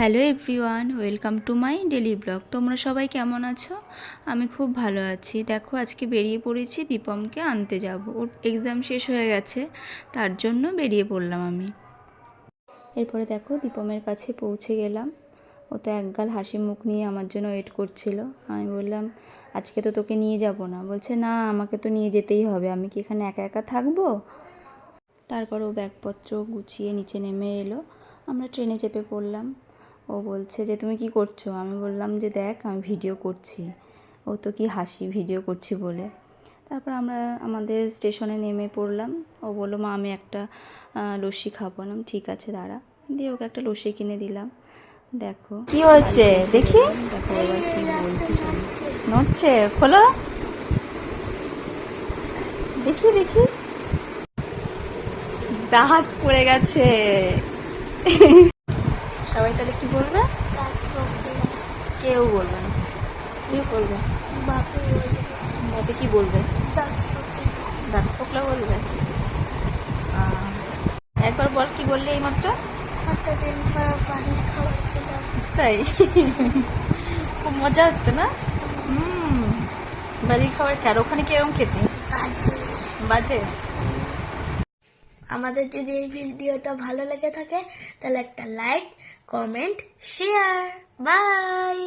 Hello everyone, welcome to my daily blog. তোমরা সবাই কেমন আছো? আমি খুব ভালো আছি। দেখো, আজকে বেরিয়ে পড়েছি দীপমকে আনতে যাব। ওর এক্সাম শেষ হয়ে গেছে, তার জন্য বেরিয়ে পড়লাম আমি। এরপরে দেখো, দীপমের কাছে পৌঁছে গেলাম। ও তো একগাল হাসি মুখ নিয়ে আমার জন্য ওয়েট করছিল। আমি বললাম, আজকে তো তোকে নিয়ে যাব না। বলছে, না, আমাকে তো নিয়ে যেতেই হবে, আমি কি এখানে একা একা থাকবো? তারপর ও ব্যাগপত্র গুছিয়ে নিচে নেমে এলো। আমরা ট্রেনে চেপে পড়লাম। ও বলছে যে, তুমি কি করছো? আমি বললাম যে, দেখ, আমি ভিডিও করছি। ও তো কি হাসি, ভিডিও করছি বলে। তারপর আমরা আমাদের স্টেশনে নেমে পড়লাম। ও বললো, মা, আমি একটা লস্যি খাবো। না, ঠিক আছে, দাঁড়া। দিয়ে ওকে একটা লস্যি কিনে দিলাম। দেখো কি হচ্ছে, দেখি। দেখো এবার কি বলছে, শুনছে, নড়ছে, খোলো, দেখি দেখি। দাঁত পড়ে গেছে। সবাই তাহলে কি বলবে? কেউ বলবে না। কেউ বলবে? বাপে কি বলবে? দাঁত ফোকলা বলবে। একবার বল, কি বললে এইমাত্র? কতদিন পর বাড়ির খাবার খেলাম। তাই? খুব মজা হচ্ছে না? বাড়ির খাবার খেয়ে, আর ওখানে কিরকম খেতে? বাজে। আমাদের যদি এই ভিডিওটা ভালো লেগে থাকে তাহলে একটা লাইক, কমেন্ট, শেয়ার। বাই।